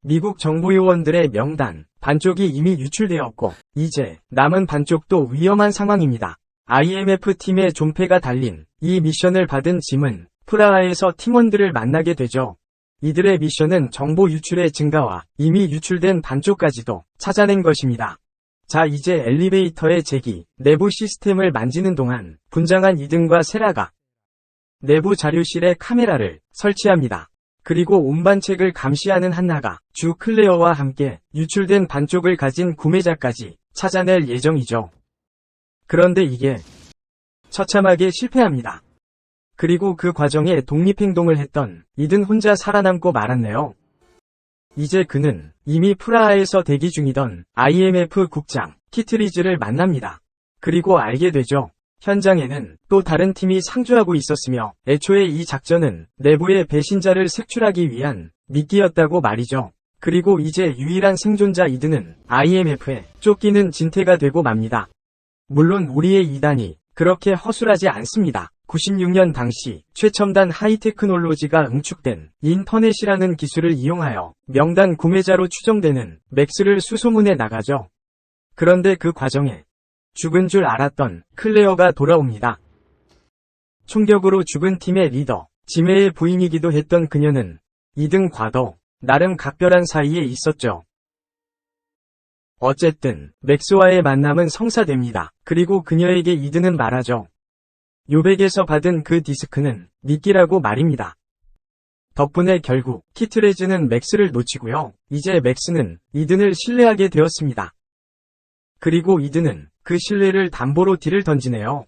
미국 정보요원들의 명단, 반쪽이 이미 유출되었고, 이제 남은 반쪽도 위험한 상황입니다. IMF 팀의 존폐가 달린 이 미션을 받은 짐은 프라하에서 팀원들을 만나게 되죠. 이들의 미션은 정보 유출의 증가와 이미 유출된 반쪽까지도 찾아낸 것입니다. 자, 이제 엘리베이터의 제기, 내부 시스템을 만지는 동안 분장한 이든과 세라가 내부 자료실에 카메라를 설치합니다. 그리고 운반책을 감시하는 한나가 주 클레어와 함께 유출된 반쪽을 가진 구매자까지 찾아낼 예정이죠. 그런데 이게 처참하게 실패합니다. 그리고 그 과정에 독립행동을 했던 이든 혼자 살아남고 말았네요. 이제 그는 이미 프라하에서 대기 중이던 IMF 국장 키트리즈를 만납니다. 그리고 알게 되죠. 현장에는 또 다른 팀이 상주하고 있었으며 애초에 이 작전은 내부의 배신자를 색출하기 위한 미끼였다고 말이죠. 그리고 이제 유일한 생존자 이든은 IMF에 쫓기는 진퇴가 되고 맙니다. 물론 우리의 이단이 그렇게 허술하지 않습니다. 96년 당시 최첨단 하이테크놀로지가 응축된 인터넷이라는 기술을 이용하여 명단 구매자로 추정되는 맥스를 수소문해 나가죠. 그런데 그 과정에 죽은 줄 알았던 클레어가 돌아옵니다. 총격으로 죽은 팀의 리더, 지메의 부인이기도 했던 그녀는 이든과도 나름 각별한 사이에 있었죠. 어쨌든 맥스와의 만남은 성사됩니다. 그리고 그녀에게 이든은 말하죠. 요백에서 받은 그 디스크는 미끼라고 말입니다. 덕분에 결국 키트레즈는 맥스를 놓치고요. 이제 맥스는 이든을 신뢰하게 되었습니다. 그리고 이든은 그 신뢰를 담보로 딜을 던지네요.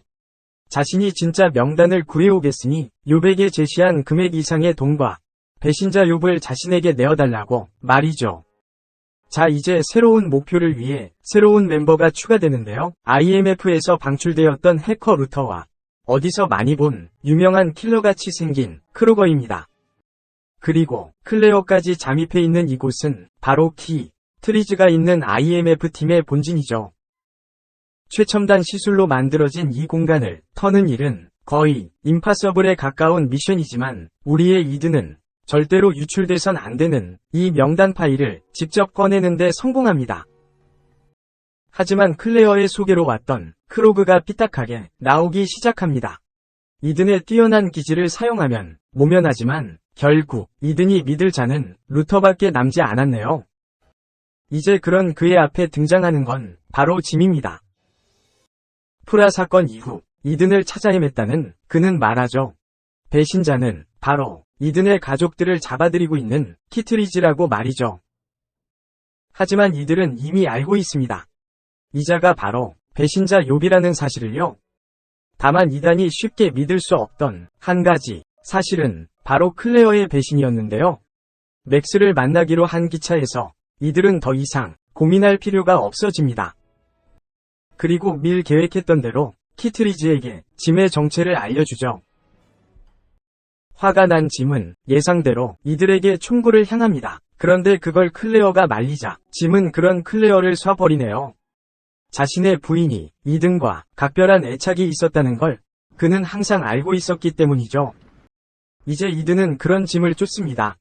자신이 진짜 명단을 구해오겠으니 요백에 제시한 금액 이상의 돈과 배신자 욥을 자신에게 내어달라고 말이죠. 자, 이제 새로운 목표를 위해 새로운 멤버가 추가되는데요. IMF에서 방출되었던 해커 루터와 어디서 많이 본 유명한 킬러같이 생긴 크루거입니다. 그리고 클레어까지 잠입해 있는 이곳은 바로 트리즈가 있는 IMF 팀의 본진이죠. 최첨단 시술로 만들어진 이 공간을 터는 일은 거의 임파서블에 가까운 미션이지만 우리의 이든은 절대로 유출돼선 안 되는 이 명단 파일을 직접 꺼내는데 성공합니다. 하지만 클레어의 소개로 왔던 크로그가 삐딱하게 나오기 시작합니다. 이든의 뛰어난 기지를 사용하면 모면하지만 결국 이든이 믿을 자는 루터밖에 남지 않았네요. 이제 그런 그의 앞에 등장하는 건 바로 짐입니다. 프라 사건 이후 이든을 찾아 헤맸다는 그는 말하죠. 배신자는 바로 이든의 가족들을 잡아들이고 있는 키트리즈라고 말이죠. 하지만 이들은 이미 알고 있습니다. 이자가 바로 배신자 욥이라는 사실을요. 다만 이단이 쉽게 믿을 수 없던 한 가지 사실은 바로 클레어의 배신이었는데요. 맥스를 만나기로 한 기차에서 이들은 더 이상 고민할 필요가 없어집니다. 그리고 미리 계획했던 대로 키트리즈에게 짐의 정체를 알려주죠. 화가 난 짐은 예상대로 이들에게 총구를 향합니다. 그런데 그걸 클레어가 말리자 짐은 그런 클레어를 쏴버리네요. 자신의 부인이 이든과 각별한 애착이 있었다는 걸 그는 항상 알고 있었기 때문이죠. 이제 이든은 그런 짐을 쫓습니다.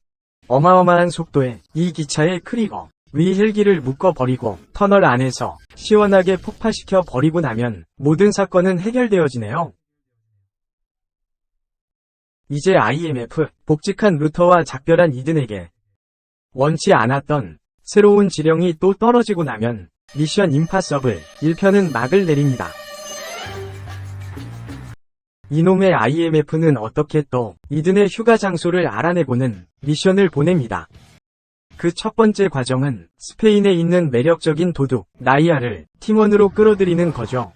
어마어마한 속도의 이 기차의 크리거 위 헬기를 묶어버리고 터널 안에서 시원하게 폭파시켜 버리고 나면 모든 사건은 해결되어지네요. 이제 IMF 복직한 루터와 작별한 이든에게 원치 않았던 새로운 지령이 또 떨어지고 나면 미션 임파서블 1편은 막을 내립니다. 이놈의 IMF는 어떻게 또 이든의 휴가 장소를 알아내고는 미션을 보냅니다. 그 첫 번째 과정은 스페인에 있는 매력적인 도둑 나이아를 팀원으로 끌어들이는 거죠.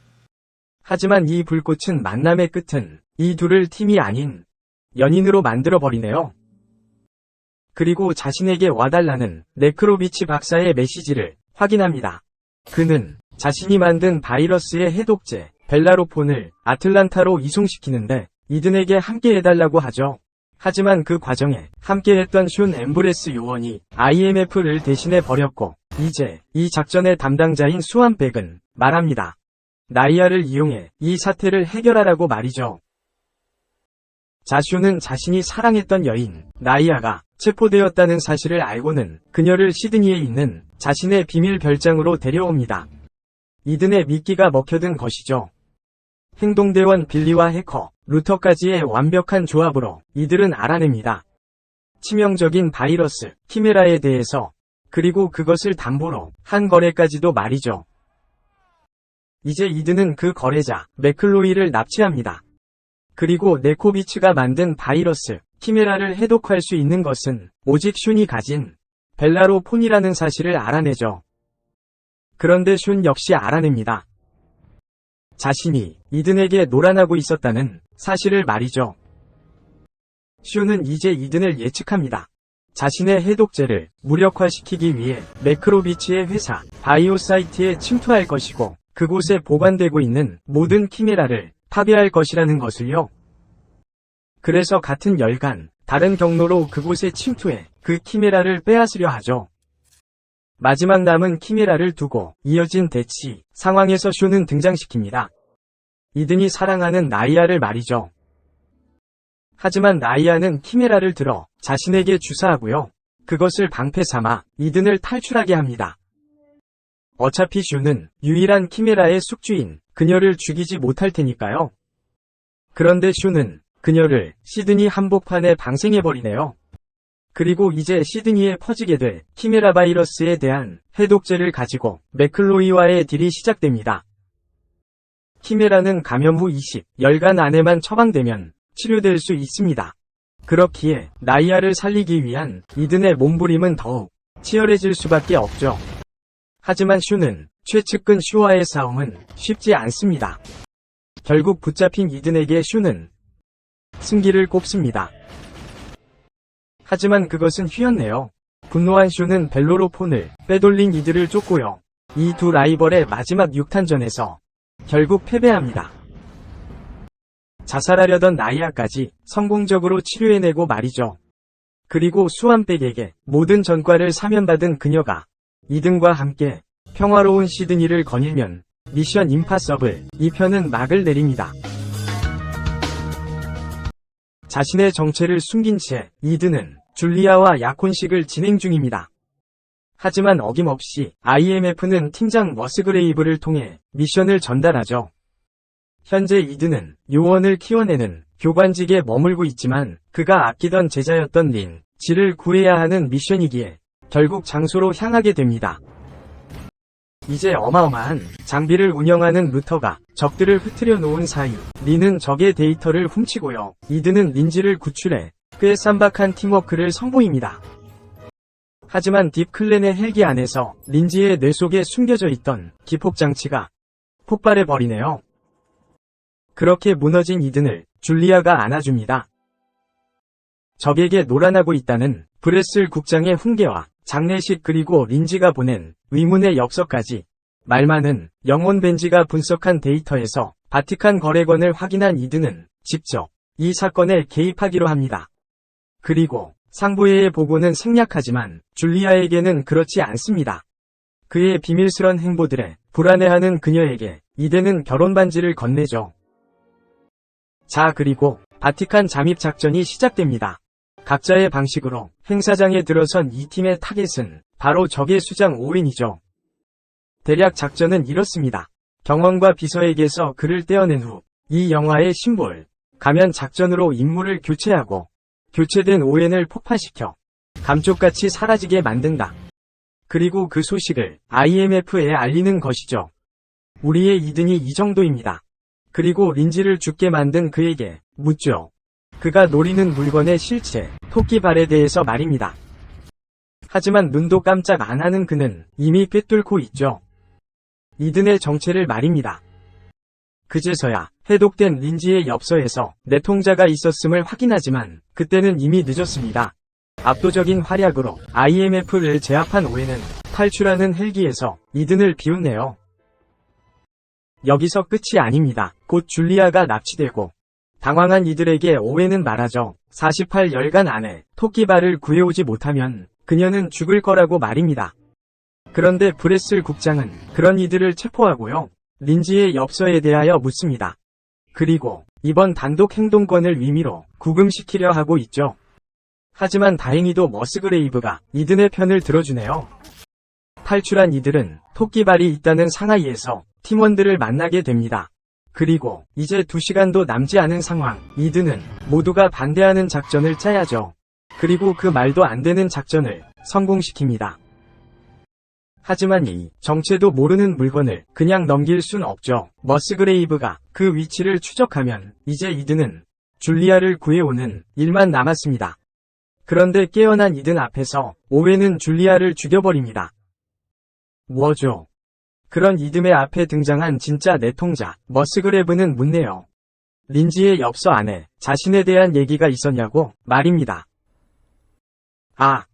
하지만 이 불꽃은 만남의 끝은 이 둘을 팀이 아닌 연인으로 만들어버리네요. 그리고 자신에게 와달라는 네크로비치 박사의 메시지를 확인합니다. 그는 자신이 만든 바이러스의 해독제 벨라로폰을 아틀란타로 이송시키는데 이든에게 함께 해달라고 하죠. 하지만 그 과정에 함께했던 숀 엠브레스 요원이 IMF를 대신해 버렸고 이제 이 작전의 담당자인 수완백은 말합니다. 나이아를 이용해 이 사태를 해결하라고 말이죠. 자슈는 자신이 사랑했던 여인 나이아가 체포되었다는 사실을 알고는 그녀를 시드니에 있는 자신의 비밀 별장으로 데려옵니다. 이든의 미끼가 먹혀든 것이죠. 행동대원 빌리와 해커, 루터까지의 완벽한 조합으로 이들은 알아냅니다. 치명적인 바이러스, 키메라에 대해서, 그리고 그것을 담보로 한 거래까지도 말이죠. 이제 이든은 그 거래자, 맥클로이를 납치합니다. 그리고 네코비츠가 만든 바이러스, 키메라를 해독할 수 있는 것은 오직 슌이 가진 벨라로폰이라는 사실을 알아내죠. 그런데 슌 역시 알아냅니다. 자신이 이든에게 노란하고 있었다는 사실을 말이죠. 슌은 이제 이든을 예측합니다. 자신의 해독제를 무력화시키기 위해 매크로비치의 회사 바이오사이트에 침투할 것이고 그곳에 보관되고 있는 모든 키메라를 파괴할 것이라는 것을요. 그래서 같은 열간, 다른 경로로 그곳에 침투해 그 키메라를 빼앗으려 하죠. 마지막 남은 키메라를 두고 이어진 대치 상황에서 슌은 등장시킵니다. 이든이 사랑하는 나이아를 말이죠. 하지만 나이아는 키메라를 들어 자신에게 주사하고요. 그것을 방패 삼아 이든을 탈출하게 합니다. 어차피 슌은 유일한 키메라의 숙주인 그녀를 죽이지 못할 테니까요. 그런데 슌은 그녀를 시드니 한복판에 방생해버리네요. 그리고 이제 시드니에 퍼지게 될 키메라 바이러스에 대한 해독제를 가지고 맥클로이와의 딜이 시작됩니다. 키메라는 감염 후 20여일간 안에만 처방되면 치료될 수 있습니다. 그렇기에 나이아를 살리기 위한 이든의 몸부림은 더욱 치열해질 수밖에 없죠. 하지만 슌은 최측근 슈와의 싸움은 쉽지 않습니다. 결국 붙잡힌 이든에게 슌은 승기를 꼽습니다. 하지만 그것은 휘었네요. 분노한 슌은 벨로로폰을 빼돌린 이들을 쫓고요. 이 두 라이벌의 마지막 6탄전에서 결국 패배합니다. 자살하려던 나이아까지 성공적으로 치료해내고 말이죠. 그리고 수완백에게 모든 전과를 사면받은 그녀가 이든과 함께 평화로운 시드니를 거닐면 미션 임파서블 2편은 막을 내립니다. 자신의 정체를 숨긴 채 이든은 줄리아와 약혼식을 진행 중입니다. 하지만 어김없이 IMF는 팀장 머스그레이브를 통해 미션을 전달하죠. 현재 이든은 요원을 키워내는 교관직에 머물고 있지만 그가 아끼던 제자였던 린, 지를 구해야 하는 미션이기에 결국 장소로 향하게 됩니다. 이제 어마어마한 장비를 운영하는 루터가 적들을 흩트려 놓은 사이 린은 적의 데이터를 훔치고요. 이든은 린지를 구출해 꽤 쌈박한 팀워크를 선보입니다. 하지만 딥클랜의 헬기 안에서 린지의 뇌 속에 숨겨져 있던 기폭장치가 폭발해버리네요. 그렇게 무너진 이든을 줄리아가 안아줍니다. 적에게 노란하고 있다는 브레슬 국장의 훈계와 장례식 그리고 린지가 보낸 의문의 엽서까지 말 많은 영혼 벤지가 분석한 데이터에서 바티칸 거래건을 확인한 이든은 직접 이 사건에 개입하기로 합니다. 그리고 상부에의 보고는 생략하지만 줄리아에게는 그렇지 않습니다. 그의 비밀스런 행보들에 불안해하는 그녀에게 이든은 결혼 반지를 건네죠. 자, 그리고 바티칸 잠입 작전이 시작됩니다. 각자의 방식으로 행사장에 들어선 이 팀의 타겟은 바로 적의 수장 오웬이죠. 대략 작전은 이렇습니다. 경원과 비서에게서 그를 떼어낸 후 이 영화의 심볼, 가면 작전으로 임무를 교체하고 교체된 오웬을 폭파시켜 감쪽같이 사라지게 만든다. 그리고 그 소식을 IMF에 알리는 것이죠. 우리의 이든이 이 정도입니다. 그리고 린지를 죽게 만든 그에게 묻죠. 그가 노리는 물건의 실체, 토끼발에 대해서 말입니다. 하지만 눈도 깜짝 안 하는 그는 이미 꿰뚫고 있죠. 이든의 정체를 말입니다. 그제서야 해독된 린지의 엽서에서 내통자가 있었음을 확인하지만 그때는 이미 늦었습니다. 압도적인 활약으로 IMF를 제압한 오웬은 탈출하는 헬기에서 이든을 비웃네요. 여기서 끝이 아닙니다. 곧 줄리아가 납치되고 당황한 이들에게 오웬은 말하죠. 48열간 안에 토끼발을 구해오지 못하면 그녀는 죽을 거라고 말입니다. 그런데 브레슬 국장은 그런 이들을 체포하고요. 린지의 엽서에 대하여 묻습니다. 그리고 이번 단독 행동권을 임의로 구금시키려 하고 있죠. 하지만 다행히도 머스그레이브가 이든의 편을 들어주네요. 탈출한 이들은 토끼발이 있다는 상하이에서 팀원들을 만나게 됩니다. 그리고 이제 2시간도 남지 않은 상황, 이든은 모두가 반대하는 작전을 짜야죠. 그리고 그 말도 안 되는 작전을 성공시킵니다. 하지만 이 정체도 모르는 물건을 그냥 넘길 순 없죠. 머스그레이브가 그 위치를 추적하면 이제 이든은 줄리아를 구해오는 일만 남았습니다. 그런데 깨어난 이든 앞에서 오웬은 줄리아를 죽여버립니다. 뭐죠? 그런 이듬의 앞에 등장한 진짜 내통자 머스그레이브는 묻네요. 린지의 엽서 안에 자신에 대한 얘기가 있었냐고 말입니다. 아,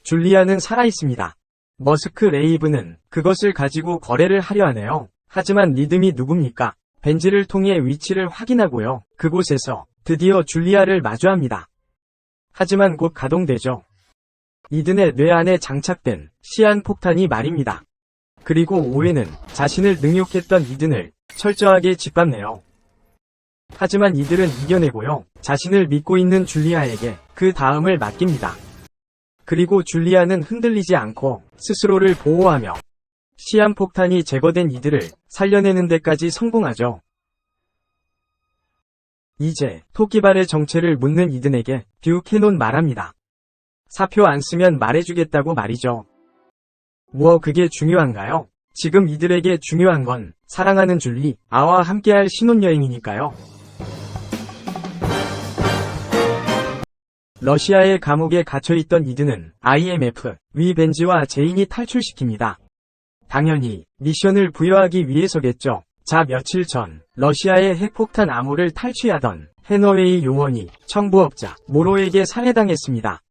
줄리아는 살아있습니다. 머스크레이브는 그것을 가지고 거래를 하려 하네요. 하지만 리듬이 누굽니까? 벤지를 통해 위치를 확인하고요. 그곳에서 드디어 줄리아를 마주합니다. 하지만 곧 가동되죠. 이든의 뇌 안에 장착된 시한폭탄이 말입니다. 그리고 오웬은 자신을 능욕했던 이든을 철저하게 짓밟네요. 하지만 이들은 이겨내고요. 자신을 믿고 있는 줄리아에게 그 다음을 맡깁니다. 그리고 줄리아는 흔들리지 않고 스스로를 보호하며 시한폭탄이 제거된 이들을 살려내는 데까지 성공하죠. 이제 토끼발의 정체를 묻는 이든에게 듀캐논 말합니다. 사표 안 쓰면 말해주겠다고 말이죠. 그게 중요한가요? 지금 이들에게 중요한 건 사랑하는 줄리아와 함께할 신혼여행이니까요. 러시아의 감옥에 갇혀있던 이든은 IMF 위 벤지와 제인이 탈출시킵니다. 당연히 미션을 부여하기 위해서겠죠. 자, 며칠 전 러시아의 핵폭탄 암호를 탈취하던 해너웨이 요원이 청부업자 모로에게 살해당했습니다.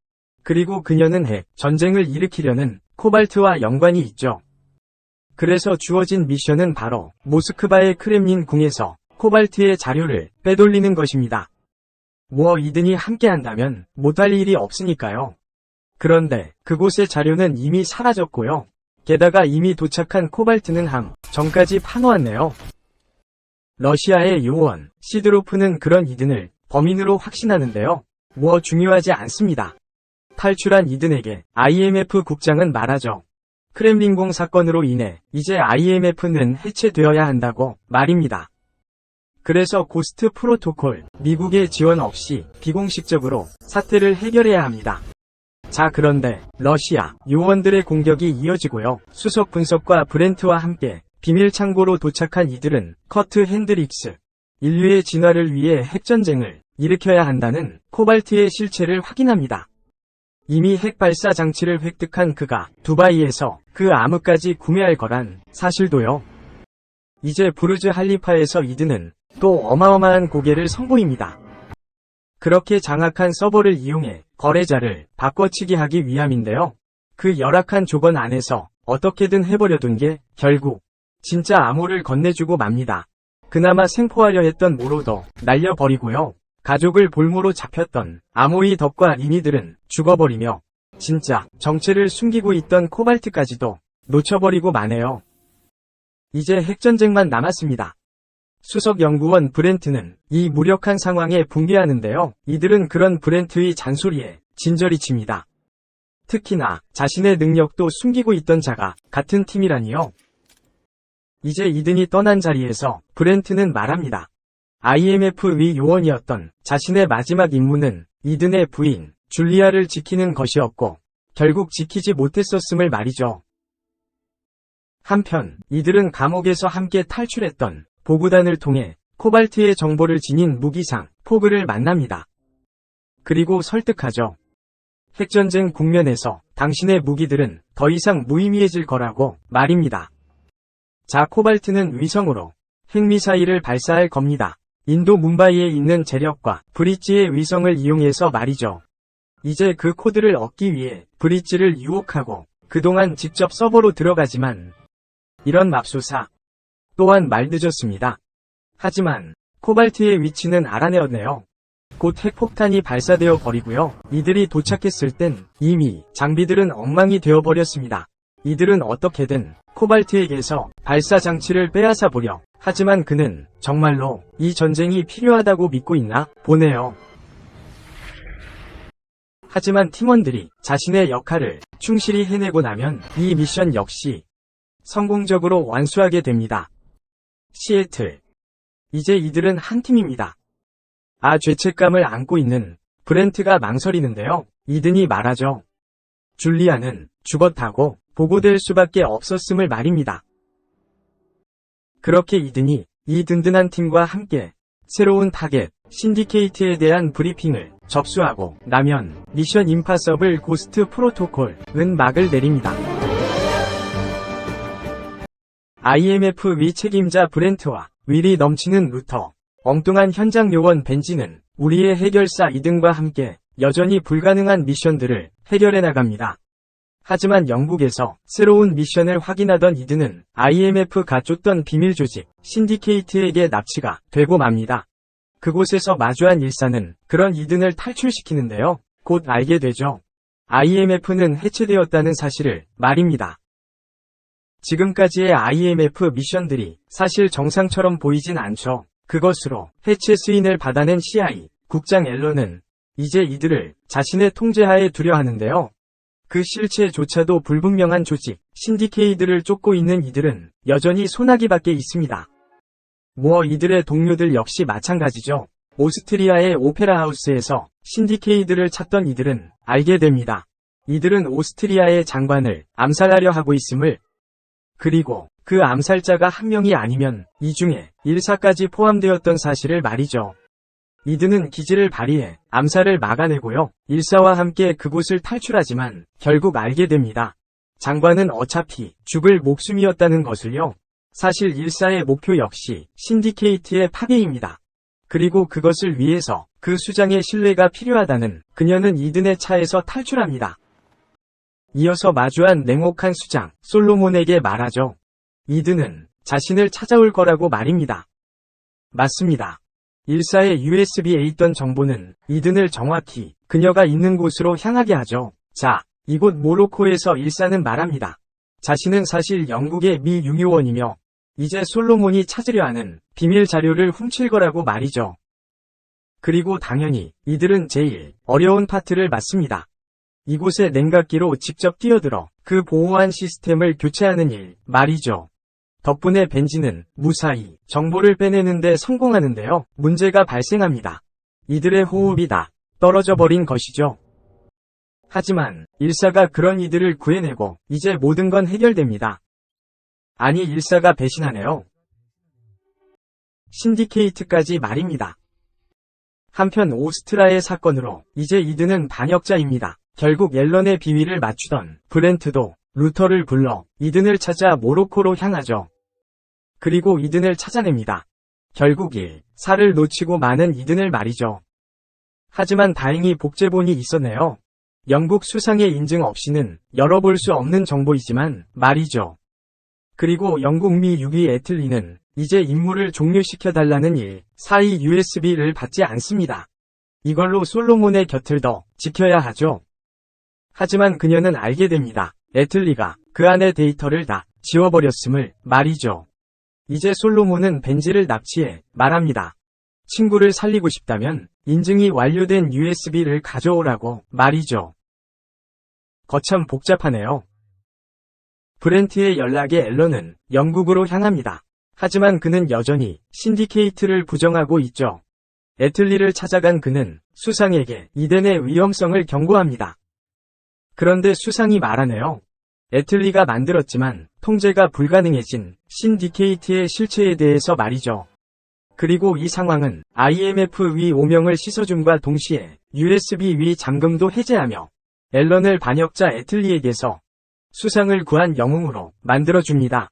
그리고 그녀는 핵 전쟁을 일으키려는 코발트와 연관이 있죠. 그래서 주어진 미션은 바로 모스크바의 크렘린 궁에서 코발트의 자료를 빼돌리는 것입니다. 이든이 함께한다면 못할 일이 없으니까요. 그런데 그곳의 자료는 이미 사라졌고요. 게다가 이미 도착한 코발트는 전까지 파놓았네요. 러시아의 요원 시드로프는 그런 이든을 범인으로 확신하는데요. 중요하지 않습니다. 탈출한 이든에게 IMF 국장은 말하죠. 크렘린궁 사건으로 인해 이제 IMF는 해체되어야 한다고 말입니다. 그래서 고스트 프로토콜, 미국의 지원 없이 비공식적으로 사태를 해결해야 합니다. 자, 그런데 러시아 요원들의 공격이 이어지고요. 수석 분석과 브렌트와 함께 비밀 창고로 도착한 이들은 커트 핸드릭스, 인류의 진화를 위해 핵전쟁을 일으켜야 한다는 코발트의 실체를 확인합니다. 이미 핵발사 장치를 획득한 그가 두바이에서 그 암흑까지 구매할 거란 사실도요. 이제 부르즈 할리파에서 이든은 또 어마어마한 고개를 선보입니다. 그렇게 장악한 서버를 이용해 거래자를 바꿔치기 하기 위함인데요. 그 열악한 조건 안에서 어떻게든 해버려둔 게 결국 진짜 암호를 건네주고 맙니다. 그나마 생포하려 했던 모로도 날려버리고요. 가족을 볼모로 잡혔던 아모이 덕과 리니들은 죽어버리며 진짜 정체를 숨기고 있던 코발트까지도 놓쳐버리고 마네요. 이제 핵전쟁만 남았습니다. 수석 연구원 브렌트는 이 무력한 상황에 붕괴하는데요. 이들은 그런 브렌트의 잔소리에 진저리 칩니다. 특히나 자신의 능력도 숨기고 있던 자가 같은 팀이라니요. 이제 이든이 떠난 자리에서 브렌트는 말합니다. IMF 위 요원이었던 자신의 마지막 임무는 이든의 부인 줄리아를 지키는 것이었고 결국 지키지 못했었음을 말이죠. 한편 이들은 감옥에서 함께 탈출했던 보구단을 통해 코발트의 정보를 지닌 무기상 포그를 만납니다. 그리고 설득하죠. 핵전쟁 국면에서 당신의 무기들은 더 이상 무의미해질 거라고 말입니다. 자, 코발트는 위성으로 핵미사일을 발사할 겁니다. 인도 뭄바이에 있는 재력과 브릿지의 위성을 이용해서 말이죠. 이제 그 코드를 얻기 위해 브릿지를 유혹하고 그동안 직접 서버로 들어가지만 이런 맙소사 또한 말 늦었습니다. 하지만 코발트의 위치는 알아내었네요. 곧 핵폭탄이 발사되어 버리고요. 이들이 도착했을 땐 이미 장비들은 엉망이 되어버렸습니다. 이들은 어떻게든 코발트에게서 발사 장치를 빼앗아 보려 하지만 그는 정말로 이 전쟁이 필요하다고 믿고 있나 보네요. 하지만 팀원들이 자신의 역할을 충실히 해내고 나면 이 미션 역시 성공적으로 완수하게 됩니다. 시애틀. 이제 이들은 한 팀입니다. 죄책감을 안고 있는 브렌트가 망설이는데요. 이든이 말하죠. 줄리아는 죽었다고 보고될 수밖에 없었음을 말입니다. 그렇게 이든이 이 든든한 팀과 함께 새로운 타겟, 신디케이트에 대한 브리핑을 접수하고 나면 미션 임파서블 고스트 프로토콜은 막을 내립니다. IMF 위 책임자 브렌트와 윌이 넘치는 루터, 엉뚱한 현장 요원 벤지는 우리의 해결사 이든과 함께 여전히 불가능한 미션들을 해결해 나갑니다. 하지만 영국에서 새로운 미션을 확인하던 이든은 IMF가 쫓던 비밀 조직 신디케이트에게 납치가 되고 맙니다. 그곳에서 마주한 일사는 그런 이든을 탈출시키는데요. 곧 알게 되죠. IMF는 해체되었다는 사실을 말입니다. 지금까지의 IMF 미션들이 사실 정상처럼 보이진 않죠. 그것으로 해체 승인을 받아낸 CI 국장 앨런은 이제 이들을 자신의 통제하에 두려 하는데요. 그 실체조차도 불분명한 조직, 신디케이트를 쫓고 있는 이들은 여전히 소나기 밖에 있습니다. 이들의 동료들 역시 마찬가지죠. 오스트리아의 오페라 하우스에서 신디케이트를 찾던 이들은 알게 됩니다. 이들은 오스트리아의 장관을 암살하려 하고 있음을, 그리고 그 암살자가 한 명이 아니면 이 중에 일사까지 포함되었던 사실을 말이죠. 이든은 기지를 발휘해 암살을 막아내고요. 일사와 함께 그곳을 탈출하지만 결국 알게 됩니다. 장관은 어차피 죽을 목숨이었다는 것을요. 사실 일사의 목표 역시 신디케이트의 파괴입니다. 그리고 그것을 위해서 그 수장의 신뢰가 필요하다는 그녀는 이든의 차에서 탈출합니다. 이어서 마주한 냉혹한 수장 솔로몬에게 말하죠. 이든은 자신을 찾아올 거라고 말입니다. 맞습니다. 일사의 USB에 있던 정보는 이든을 정확히 그녀가 있는 곳으로 향하게 하죠. 이곳 모로코에서 일사는 말합니다. 자신은 사실 영국의 미 유교원이며 이제 솔로몬이 찾으려 하는 비밀 자료를 훔칠 거라고 말이죠. 그리고 당연히 이들은 제일 어려운 파트를 맡습니다. 이곳에 냉각기로 직접 뛰어들어 그 보호한 시스템을 교체하는 일 말이죠. 덕분에 벤지는 무사히 정보를 빼내는데 성공하는데요. 문제가 발생합니다. 이들의 호흡이 다 떨어져 버린 것이죠. 하지만 일사가 그런 이들을 구해내고 이제 모든 건 해결됩니다. 아니, 일사가 배신하네요. 신디케이트까지 말입니다. 한편 오스트라의 사건으로 이제 이든은 반역자입니다. 결국 앨런의 비위를 맞추던 브렌트도 루터를 불러 이든을 찾아 모로코로 향하죠. 그리고 이든을 찾아냅니다. 결국 일사를 놓치고 마는 이든을 말이죠. 하지만 다행히 복제본이 있었네요. 영국 수상의 인증 없이는 열어볼 수 없는 정보이지만 말이죠. 그리고 영국 미 6위 애틀리는 이제 임무를 종료시켜달라는 사이 USB를 받지 않습니다. 이걸로 솔로몬의 곁을 더 지켜야 하죠. 하지만 그녀는 알게 됩니다. 애틀리가 그 안의 데이터를 다 지워버렸음을 말이죠. 이제 솔로몬은 벤지를 납치해 말합니다. 친구를 살리고 싶다면 인증이 완료된 USB를 가져오라고 말이죠. 거참 복잡하네요. 브렌트의 연락에 앨런은 영국으로 향합니다. 하지만 그는 여전히 신디케이트를 부정하고 있죠. 애틀리를 찾아간 그는 수상에게 이덴의 위험성을 경고합니다. 그런데 수상이 말하네요. 애틀리가 만들었지만 통제가 불가능해진 신디케이트의 실체에 대해서 말이죠. 그리고 이 상황은 IMF 위 오명을 씻어줌과 동시에 USB 위 잠금도 해제하며 앨런을 반역자 애틀리에게서 수상을 구한 영웅으로 만들어줍니다.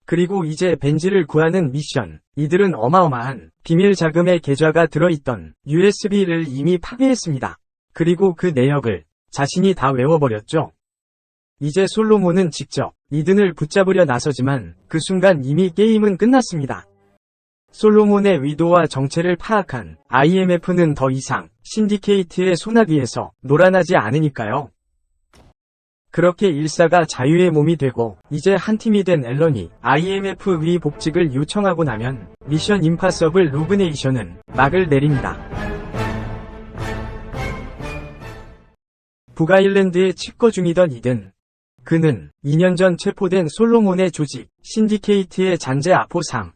그리고 이제 벤지를 구하는 미션. 이들은 어마어마한 비밀 자금의 계좌가 들어있던 USB를 이미 파괴했습니다. 그리고 그 내역을 자신이 다 외워버렸죠. 이제 솔로몬은 직접 이든을 붙잡으려 나서지만 그 순간 이미 게임은 끝났습니다. 솔로몬의 의도와 정체를 파악한 IMF는 더 이상 신디케이트의 소나기에서 놀아나지 않으니까요. 그렇게 일사가 자유의 몸이 되고 이제 한 팀이 된 앨런이 IMF 위 복직을 요청하고 나면 미션 임파서블 로그네이션은 막을 내립니다. 북아일랜드에 칩거 중이던 이든. 그는 2년 전 체포된 솔로몬의 조직 신디케이트의 잔재 아포상.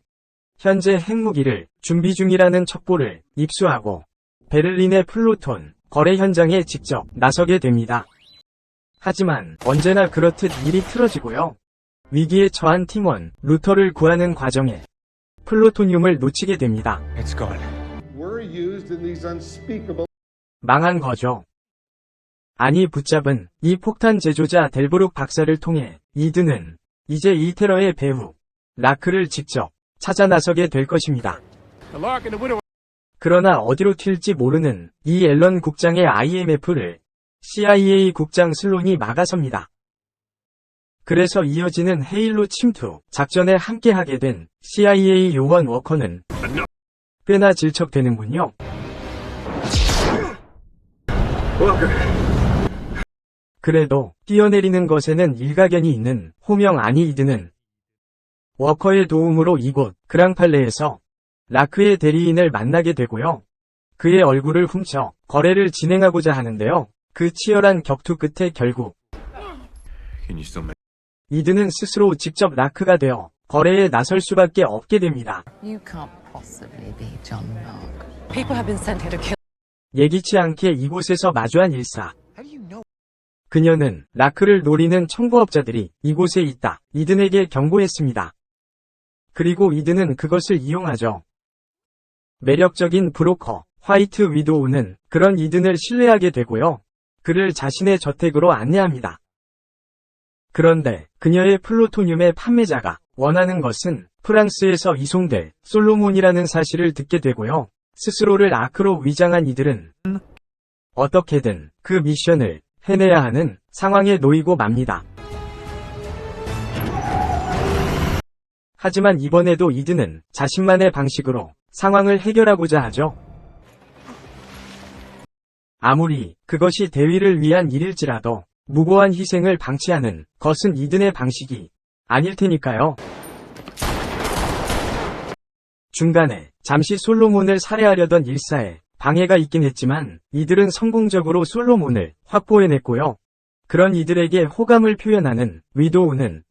현재 핵무기를 준비 중이라는 첩보를 입수하고 베를린의 플루톤 거래 현장에 직접 나서게 됩니다. 하지만 언제나 그렇듯 일이 틀어지고요. 위기에 처한 팀원 루터를 구하는 과정에 플루토늄을 놓치게 됩니다. 망한 거죠. 아니 붙잡은 이 폭탄 제조자 델브룩 박사를 통해 이든은 이제 이 테러의 배후 라크를 직접 찾아 나서게 될 것입니다. 그러나 어디로 튈지 모르는 이 앨런 국장의 IMF를 CIA 국장 슬론이 막아섭니다. 그래서 이어지는 헤일로 침투 작전에 함께하게 된 CIA 요원 워커는 꽤나 질척되는군요. 그래도 뛰어내리는 것에는 일가견이 있는 호명 아니 이든은 워커의 도움으로 이곳 그랑팔레에서 라크의 대리인을 만나게 되고요. 그의 얼굴을 훔쳐 거래를 진행하고자 하는데요. 그 치열한 격투 끝에 결국 이든은 스스로 직접 라크가 되어 거래에 나설 수밖에 없게 됩니다. 예기치 않게 이곳에서 마주한 일사. 그녀는 라크를 노리는 청부업자들이 이곳에 있다 이든에게 경고했습니다. 그리고 이든은 그것을 이용하죠. 매력적인 브로커 화이트 위도우는 그런 이든을 신뢰하게 되고요. 그를 자신의 저택으로 안내합니다. 그런데 그녀의 플루토늄의 판매자가 원하는 것은 프랑스에서 이송될 솔로몬이라는 사실을 듣게 되고요. 스스로를 아크로 위장한 이들은 어떻게든 그 미션을 해내야 하는 상황에 놓이고 맙니다. 하지만 이번에도 이든은 자신만의 방식으로 상황을 해결하고자 하죠. 아무리 그것이 대위를 위한 일일지라도 무고한 희생을 방치하는 것은 이든의 방식이 아닐 테니까요. 중간에 잠시 솔로몬을 살해하려던 일사에 방해가 있긴 했지만 이들은 성공적으로 솔로몬을 확보해냈고요. 그런 이들에게 호감을 표현하는 위도우는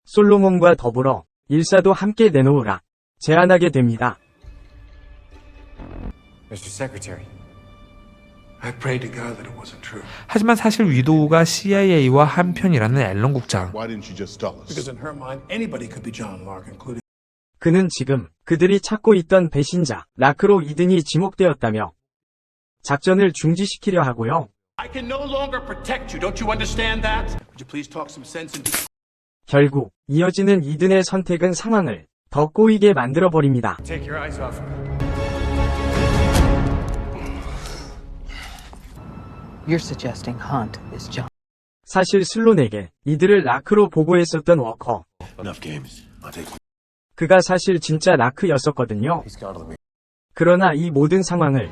솔로몬과 더불어 일사도 함께 내놓으라 제안하게 됩니다. 하지만 사실 위도우가 CIA와 한편이라는 앨런 국장. 그는 지금 그들이 찾고 있던 배신자 라크로 이든이 지목되었다며 작전을 중지시키려 하고요. 결국 이어지는 이든의 선택은 상황을 더 꼬이게 만들어버립니다. 사실 슬론에게 이들을 라크로 보고했었던 워커. 그가 사실 진짜 라크였었거든요. 그러나 이 모든 상황을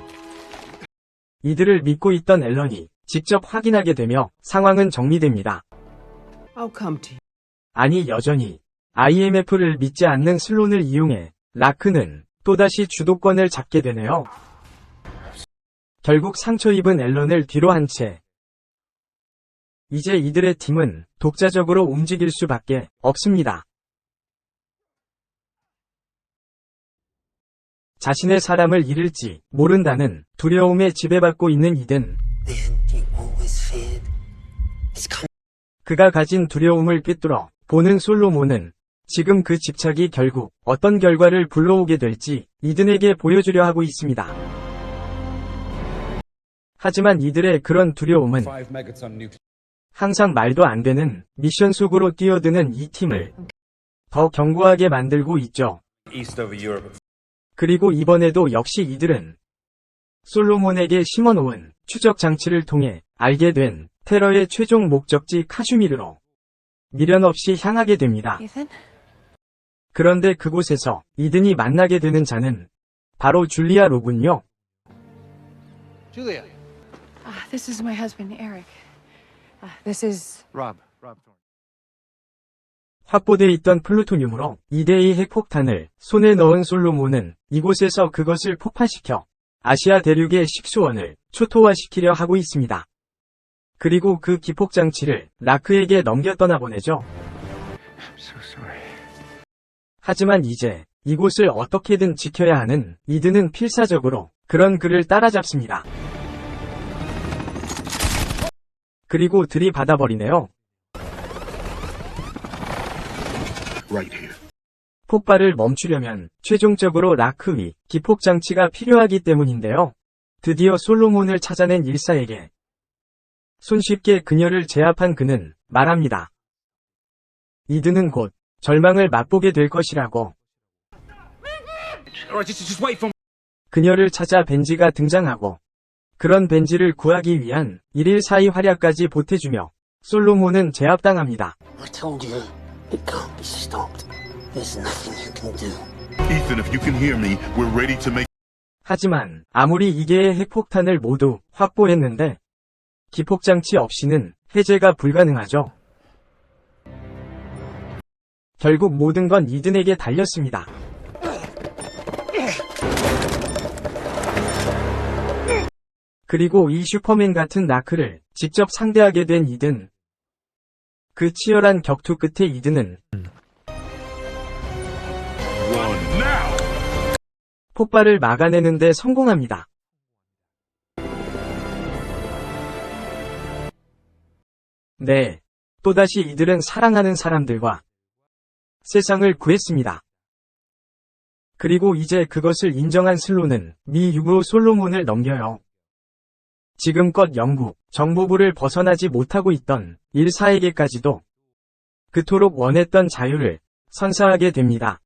이들을 믿고 있던 앨런이 직접 확인하게 되며 상황은 정리됩니다. 아니 여전히 IMF를 믿지 않는 슬론을 이용해 라크는 또다시 주도권을 잡게 되네요. 결국 상처 입은 앨런을 뒤로 한 채 이제 이들의 팀은 독자적으로 움직일 수밖에 없습니다. 자신의 사람을 잃을지 모른다는 두려움에 지배받고 있는 이든. 그가 가진 두려움을 꿰뚫어 보는 솔로몬은 지금 그 집착이 결국 어떤 결과를 불러오게 될지 이든에게 보여주려 하고 있습니다. 하지만 이들의 그런 두려움은 항상 말도 안 되는 미션 속으로 뛰어드는 이 팀을 더 견고하게 만들고 있죠. 그리고 이번에도 역시 이들은 솔로몬에게 심어놓은 추적 장치를 통해 알게 된 테러의 최종 목적지 카슈미르로 미련 없이 향하게 됩니다. 그런데 그곳에서 이든이 만나게 되는 자는 바로 줄리아 로군요. This is my husband, Eric. This is Rob. 확보돼 있던 플루토늄으로 2대2 핵폭탄을 손에 넣은 솔로몬은 이곳에서 그것을 폭파시켜 아시아 대륙의 식수원을 초토화시키려 하고 있습니다. 그리고 그 기폭장치를 라크에게 넘겨 떠나보내죠. So sorry. 하지만 이제 이곳을 어떻게든 지켜야 하는 이든은 필사적으로 그런 그를 따라잡습니다. 그리고 들이받아버리네요. Right here. 폭발을 멈추려면 최종적으로 라크 위 기폭장치가 필요하기 때문인데요. 드디어 솔로몬을 찾아낸 일사에게 손쉽게 그녀를 제압한 그는 말합니다. 이든은 곧 절망을 맛보게 될 것이라고. 그녀를 찾아 벤지가 등장하고 그런 벤지를 구하기 위한 1일 4이 활약까지 보태주며 솔로몬은 제압당합니다. I told you, it can't be stopped. There's nothing you can do. Ethan, if you can hear me, we're ready to make. 하지만 아무리 2개의 핵폭탄을 모두 확보했는데 기폭장치 없이는 해제가 불가능하죠. 결국 모든 건 이든에게 달렸습니다. 그리고 이 슈퍼맨 같은 라크를 직접 상대하게 된 이든. 그 치열한 격투 끝에 이든은 One now! 폭발을 막아내는데 성공합니다. 네, 또다시 이들은 사랑하는 사람들과 세상을 구했습니다. 그리고 이제 그것을 인정한 슬로는 미 유고 솔로몬을 넘겨요. 지금껏 영국 정보부를 벗어나지 못하고 있던 일사에게까지도 그토록 원했던 자유를 선사하게 됩니다.